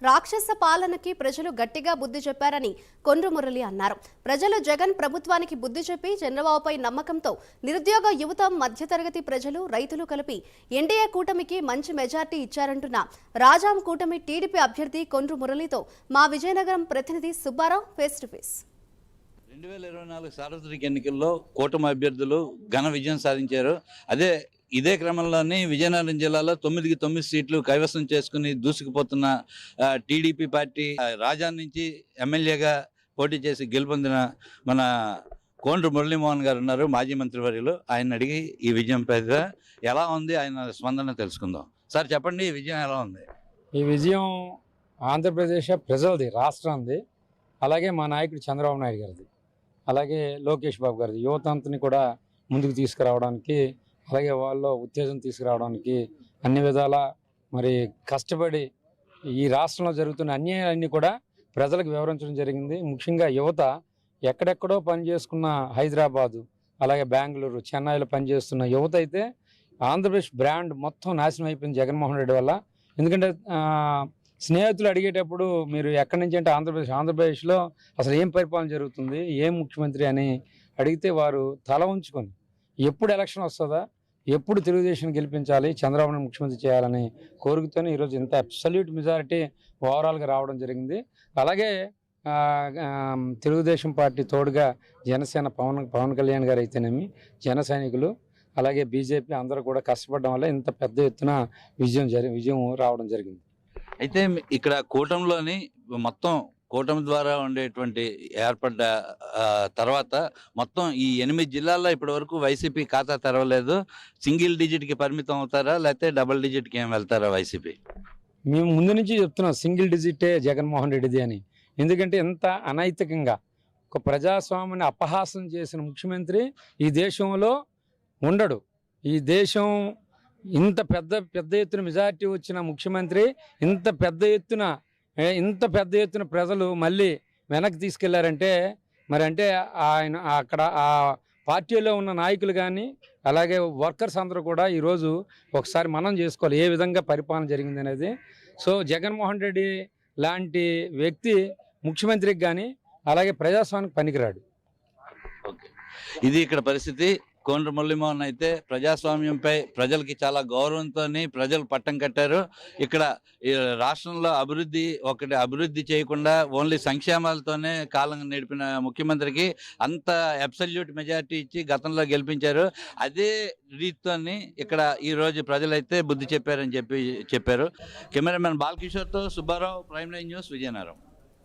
రాక్షస పాలనకి ప్రజలు గట్టిగా బుద్ధి చెప్పారని కొండ్రు మురళి అన్నారు. ప్రజలు జగన్ ప్రభుత్వానికి బుద్ధి చెప్పి చంద్రబాబుపై నమ్మకంతో నిరుద్యోగ యువత, మధ్యతరగతి ప్రజలు, రైతులు కలిపి ఎన్డీఏ కూటమికి మంచి మెజార్టీ ఇచ్చారంటున్న రాజాం కూటమి టీడీపీ అభ్యర్థి కొండ్రు మురళితో మా విజయనగరం ప్రతినిధి సుబ్బారావు ఫేస్ టు ఫేస్. 2024 సార్వత్రిక ఎన్నికల్లో కూటమి అభ్యర్థులు ఘన విజయం సాధించారు. ఇదే క్రమంలోనే విజయనగరం జిల్లాలో 9కి 9 సీట్లు కైవసం చేసుకుని దూసుకుపోతున్న టీడీపీ పార్టీ రాజా నుంచి ఎమ్మెల్యేగా పోటీ చేసి గెలుపొందిన మన కొండ్రు మురళీమోహన్ గారు ఉన్నారు, మాజీ మంత్రివర్యులు. ఆయన అడిగి ఈ విజయం పైన ఎలా ఉంది ఆయన స్పందన తెలుసుకుందాం. సార్ చెప్పండి, ఈ విజయం ఎలా ఉంది? ఈ విజయం ఆంధ్రప్రదేశ్ ప్రజలది, రాష్ట్రంది, అలాగే మా నాయకుడు చంద్రబాబు నాయుడు గారిది, అలాగే లోకేష్ బాబు గారిది. యువతంతని కూడా ముందుకు తీసుకురావడానికి, అలాగే వాళ్ళలో ఉత్తేజం తీసుకురావడానికి అన్ని విధాలా మరి కష్టపడి ఈ రాష్ట్రంలో జరుగుతున్న అన్యాయాలన్నీ కూడా ప్రజలకు వివరించడం జరిగింది. ముఖ్యంగా యువత ఎక్కడెక్కడో పనిచేసుకున్న హైదరాబాదు, అలాగే బెంగళూరు, చెన్నైలో పనిచేస్తున్న యువత అయితే ఆంధ్రప్రదేశ్ బ్రాండ్ మొత్తం నాశనం అయిపోయింది జగన్మోహన్ రెడ్డి వల్ల. ఎందుకంటే స్నేహితులు అడిగేటప్పుడు మీరు ఎక్కడి నుంచి అంటే ఆంధ్రప్రదేశ్లో అసలు ఏం పరిపాలన జరుగుతుంది, ఏం ముఖ్యమంత్రి అని అడిగితే వారు తల ఉంచుకొని ఎప్పుడు ఎలక్షన్ వస్తుందా, ఎప్పుడు తెలుగుదేశం గెలిపించాలి, చంద్రబాబును ముఖ్యమంత్రి చేయాలని కోరికతోనే ఈరోజు ఇంత అబ్సల్యూట్ మెజారిటీ ఓవరాల్గా రావడం జరిగింది. అలాగే తెలుగుదేశం పార్టీ తోడుగా జనసేన పవన్ కళ్యాణ్ గారు అయితేనేమి, జన సైనికులు, అలాగే బీజేపీ అందరూ కూడా కష్టపడడం వల్ల ఇంత పెద్ద ఎత్తున విజయం రావడం జరిగింది. అయితే ఇక్కడ కూటమిలోని మొత్తం కూటమి ద్వారా ఉండేటువంటి ఏర్పడ్డ తర్వాత మొత్తం ఈ 8 జిల్లాల్లో ఇప్పటి వరకు వైసీపీ ఖాతా తెరవలేదు. సింగిల్ డిజిట్కి పరిమితం అవుతారా, లేకపోతే డబుల్ డిజిట్కి ఏం వెళ్తారా వైసీపీ? మేము ముందు నుంచి చెప్తున్నాం సింగిల్ డిజిటే జగన్మోహన్ రెడ్డిది అని. ఎందుకంటే ఎంత అనైతికంగా ఒక ప్రజాస్వామ్యాన్ని అపహాసం చేసిన ముఖ్యమంత్రి ఈ దేశంలో ఉండడు. ఈ దేశం ఇంత పెద్ద ఎత్తున మెజారిటీ వచ్చిన ముఖ్యమంత్రి ఇంత పెద్ద ఎత్తున ప్రజలు మళ్ళీ వెనక్కి తీసుకెళ్లారంటే మరి అంటే ఆయన అక్కడ ఆ పార్టీలో ఉన్న నాయకులు కానీ అలాగే వర్కర్స్ అందరూ కూడా ఈరోజు ఒకసారి మనం చేసుకోవాలి ఏ విధంగా పరిపాలన జరిగింది అనేది. సో జగన్మోహన్ రెడ్డి లాంటి వ్యక్తి ముఖ్యమంత్రికి కానీ అలాగే ప్రజాస్వామ్యానికి పనికిరాడు. ఓకే, ఇది ఇక్కడ పరిస్థితి. కొండ్రు మురళీమోహన్ అయితే ప్రజాస్వామ్యంపై ప్రజలకి చాలా గౌరవంతో ప్రజలు పట్టం కట్టారు. ఇక్కడ రాష్ట్రంలో అభివృద్ధి చేయకుండా ఓన్లీ సంక్షేమాలతోనే కాలం నడిపిన ముఖ్యమంత్రికి అంత అబ్సల్యూట్ మెజారిటీ ఇచ్చి గతంలో గెలిపించారు. అదే రీతితో ఇక్కడ ఈరోజు ప్రజలైతే బుద్ధి చెప్పారని చెప్పారు. కెమెరామెన్ బాలకిషోర్తో సుబ్బారావు, ప్రైమ్9 న్యూస్, విజయనగరం.